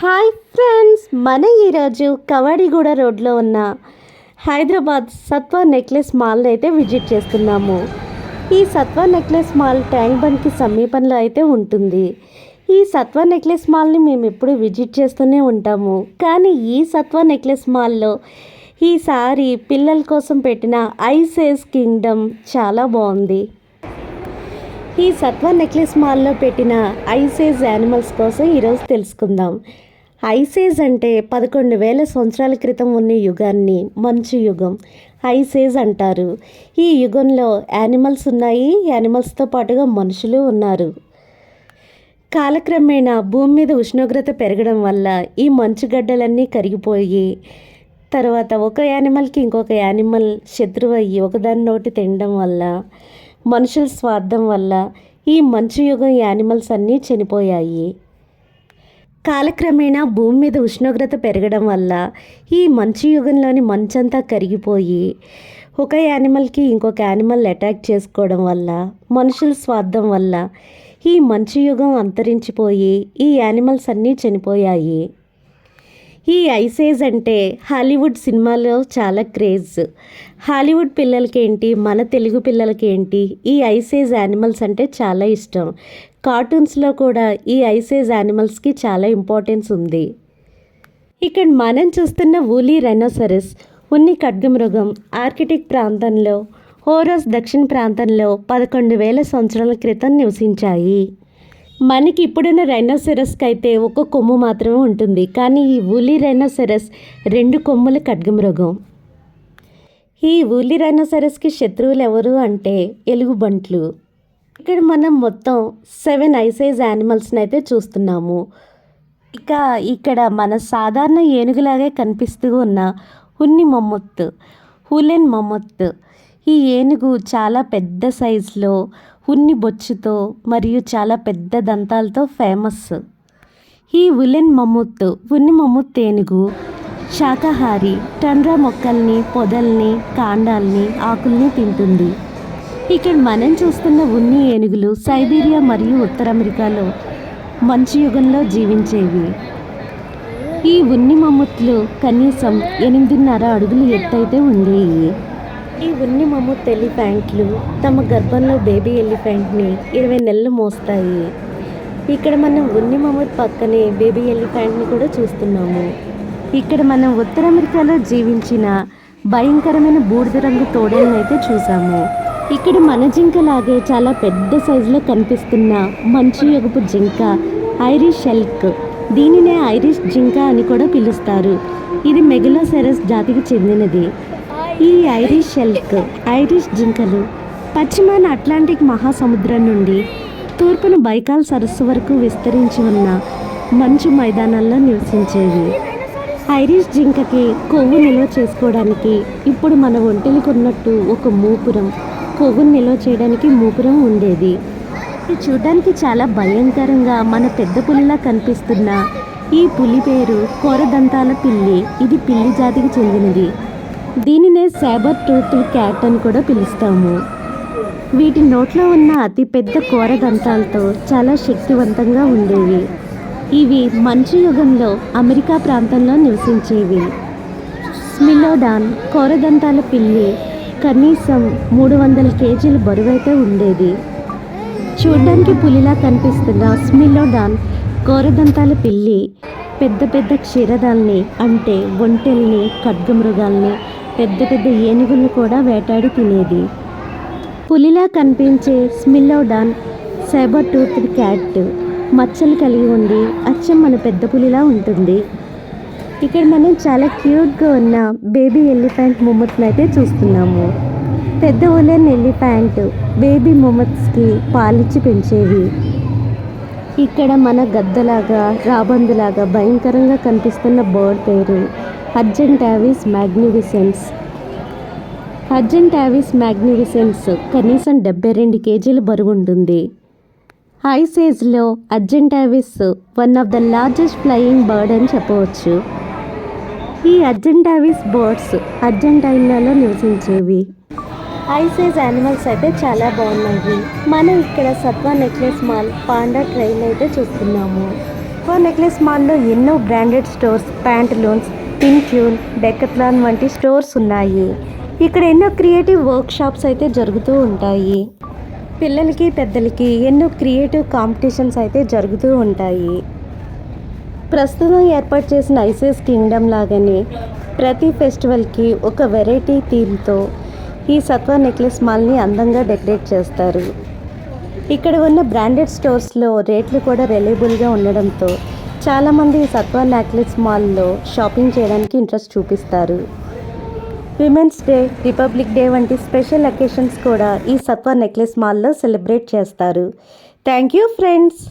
Hi friends, మన ఈరోజు కవాడిగూడ రోడ్లో ఉన్న హైదరాబాద్ సత్వా నెక్లెస్ మాల్ని అయితే విజిట్ చేస్తున్నాము. ఈ సత్వా నెక్లెస్ మాల్ ట్యాంక్ బండ్కి సమీపంలో అయితే ఉంటుంది. ఈ సత్వా నెక్లెస్ మాల్ని మేము ఎప్పుడు విజిట్ చేస్తూనే ఉంటాము. కానీ ఈ సత్వా నెక్లెస్ మాల్లో ఈసారి పిల్లల కోసం పెట్టిన ఐసేజ్ కింగ్డమ్ చాలా బాగుంది. ఈ సత్వా నెక్లెస్ మాల్లో పెట్టిన ఐసేజ్ యానిమల్స్ కోసం ఈరోజు తెలుసుకుందాం. ఐసేజ్ అంటే 11,000 సంవత్సరాల క్రితం ఉన్న యుగాన్ని మంచు యుగం ఐసేజ్ అంటారు. ఈ యుగంలో యానిమల్స్ ఉన్నాయి, యానిమల్స్తో పాటుగా మనుషులు ఉన్నారు. కాలక్రమేణా భూమి మీద ఉష్ణోగ్రత పెరగడం వల్ల ఈ మంచుగడ్డలన్నీ కరిగిపోయి తర్వాత ఒక యానిమల్కి ఇంకొక యానిమల్ శత్రువు అయ్యి ఒకదాని నోటి తినడం వల్ల మనుషుల స్వార్థం వల్ల ఈ మంచు యుగం యానిమల్స్ అన్నీ చనిపోయాయి. కాలక్రమేణా భూమి మీద ఉష్ణోగ్రత పెరగడం వల్ల ఈ మంచు యుగంలోని మంచంతా కరిగిపోయి ఒక యానిమల్కి ఇంకొక యానిమల్ అటాక్ చేసుకోవడం వల్ల మనుషుల స్వార్థం వల్ల ఈ మంచు యుగం అంతరించిపోయి ఈ యానిమల్స్ అన్నీ చనిపోయాయి. ఈ ఐసేజ్ అంటే హాలీవుడ్ సినిమాలో చాలా క్రేజ్. హాలీవుడ్ పిల్లలకేంటి, మన తెలుగు పిల్లలకేంటి ఈ ఐసేజ్ యానిమల్స్ అంటే చాలా ఇష్టం. కార్టూన్స్లో కూడా ఈ ఐసేజ్ యానిమల్స్కి చాలా ఇంపార్టెన్స్ ఉంది. ఇక్కడ మనం చూస్తున్న వూలీ రైనోసరస్ ఉన్ని ఖడ్గమృగం ఆర్కిటిక్ ప్రాంతంలో హోరస్ దక్షిణ ప్రాంతంలో 11,000 సంవత్సరాల క్రితం నివసించాయి. మనకి ఇప్పుడున్న రైనోసెరస్కి అయితే ఒక కొమ్ము మాత్రమే ఉంటుంది, కానీ ఈ వూలీ రైనోసెరస్ 2 కొమ్ముల ఖడ్గమృగం. ఈ వూలీ రైనోసెరస్కి శత్రువులు ఎవరు అంటే ఎలుగుబంట్లు. ఇక్కడ మనం మొత్తం 7 ఐసేజ్ యానిమల్స్ని అయితే చూస్తున్నాము. ఇక ఇక్కడ మన సాధారణ ఏనుగులాగే కనిపిస్తూ ఉన్న ఉన్ని మమ్మొత్, హులెన్ మమ్మొత్. ఈ ఏనుగు చాలా పెద్ద సైజులో ఉన్ని బొచ్చుతో మరియు చాలా పెద్ద దంతాలతో ఫేమస్. ఈ ఉన్ని మమ్ముత్ ఏనుగు శాకాహారి, టండ్రా మొక్కల్ని, పొదల్ని, కాండాల్ని, ఆకుల్ని తింటుంది. ఇక్కడ మనం చూస్తున్న ఉన్ని ఏనుగులు సైబీరియా మరియు ఉత్తర అమెరికాలో మంచు యుగంలో జీవించేవి. ఈ ఉన్ని మమ్ముత్లు కనీసం 8.5 అడుగులు ఎత్తైతే ఉండేవి. ఈ ఉన్ని మమ్ముత్ ఎలిఫెంట్లు తమ గర్భంలో బేబీ ఎలిఫెంట్ని 20 నెలలు మోస్తాయి. ఇక్కడ మనం ఉన్ని మమ్ముత్ పక్కనే బేబీ ఎలిఫెంట్ని కూడా చూస్తున్నాము. ఇక్కడ మనం ఉత్తర అమెరికాలో జీవించిన భయంకరమైన బూడిద రంగు తోడేలను అయితే చూసాము. ఇక్కడ మన జింకలాగే చాలా పెద్ద సైజులో కనిపిస్తున్న మంచు యుగపు జింక ఐరిష్ ఎల్క్. దీనినే ఐరిష్ జింక అని కూడా పిలుస్తారు. ఇది మెగలోసెరస్ జాతికి చెందినది. ఈ ఐరిష్ ఎల్క్, ఐరిష్ జింకలు పశ్చిమాన అట్లాంటిక్ మహాసముద్రం నుండి తూర్పున బైకాల్ సరస్సు వరకు విస్తరించి ఉన్న మంచు మైదానాల్లో నివసించేవి. ఐరిష్ జింకకి కొవ్వు నిల్వ చేసుకోవడానికి ఇప్పుడు మన ఒంటెలకు ఉన్నట్టు ఒక మూపురం, కొవ్వును నిల్వ చేయడానికి మూపురం ఉండేది. ఇది చూడడానికి చాలా భయంకరంగా మన పెద్ద పులిలా కనిపిస్తున్న ఈ పులి పేరు కోరదంతాల పిల్లి. ఇది పిల్లి జాతికి చెందినది. దీనినే సాబర్ టూత్ క్యాట్ అని కూడా పిలుస్తాము. వీటి నోట్లో ఉన్న అతి పెద్ద కోరదంతాలతో చాలా శక్తివంతంగా ఉండేవి. ఇవి మంచు యుగంలో అమెరికా ప్రాంతంలో నివసించేవి. స్మిలోడాన్ కోరదంతాల పిల్లి కనీసం 300 కేజీల బరువైతే ఉండేది. చూడ్డానికి పులిలా కనిపిస్తున్న స్మిలోడాన్ కోరదంతాల పిల్లి పెద్ద పెద్ద క్షీరదాల్ని అంటే ఒంటెల్ని, ఖడ్గమృగాల్ని, పెద్ద పెద్ద ఏనుగులను కూడా వేటాడి తినేది. పులిలా కనిపించే స్మిలోడాన్ సాబర్ టూత్ క్యాట్ మచ్చలు కలిగి ఉండి అచ్చం మన పెద్ద పులిలా ఉంటుంది. ఇక్కడ మనం చాలా క్యూట్గా ఉన్న బేబీ ఎలిఫెంట్ మమ్మత్ని అయితే చూస్తున్నాము. పెద్ద ఉలెన్ ఎలిఫెంట్ బేబీ మమ్మత్స్కి పాలిచ్చి పెంచేవి. ఇక్కడ మన గద్దలాగా, రాబందులాగా భయంకరంగా కనిపిస్తున్న బర్డ్ పేరు అర్జెంటావిస్ మ్యాగ్నిఫిసెన్స్. అర్జెంటావిస్ మ్యాగ్నిఫిసెన్స్ కనీసం 72 కేజీల బరువు ఉంటుంది. ఐసేజ్లో Argentavis one of the largest flying bird అని చెప్పవచ్చు. ఈ అర్జెంటావిస్ బర్డ్స్ అర్జెంటైనాలో నివసించేవి. ఐసేజ్ యానిమల్స్ అయితే చాలా బాగున్నాయి. మనం ఇక్కడ Sattva necklace mall panda train అయితే చూస్తున్నాము. సత్వా నెక్లెస్ మాల్లో ఎన్నో branded stores, Pantaloons, Intune, Decathlon వంటి స్టోర్స్ ఉన్నాయి. ఇక్కడ ఎన్నో క్రియేటివ్ వర్క్ షాప్స్ అయితే జరుగుతూ ఉంటాయి. పిల్లలకి పెద్దలకి ఎన్నో క్రియేటివ్ కాంపిటీషన్స్ అయితే జరుగుతూ ఉంటాయి. ప్రస్తుతం ఏర్పాటు చేసిన ఐసెస్ కింగ్డమ్ లాగానే ప్రతి ఫెస్టివల్కి ఒక వెరైటీ థీమ్తో ఈ సత్వా నెక్లెస్ మాల్ని అందంగా డెకరేట్ చేస్తారు. ఇక్కడ ఉన్న బ్రాండెడ్ స్టోర్స్లో రేట్లు కూడా రిలయబుల్గా ఉండడంతో చాలామంది ఈ సత్వా నెక్లెస్ మాల్లో షాపింగ్ చేయడానికి ఇంట్రెస్ట్ చూపిస్తారు. విమెన్స్ డే, రిపబ్లిక్ డే వంటి స్పెషల్ అకేషన్స్ కూడా ఈ సత్వా నెక్లెస్ మాల్లో సెలబ్రేట్ చేస్తారు. Thank you friends.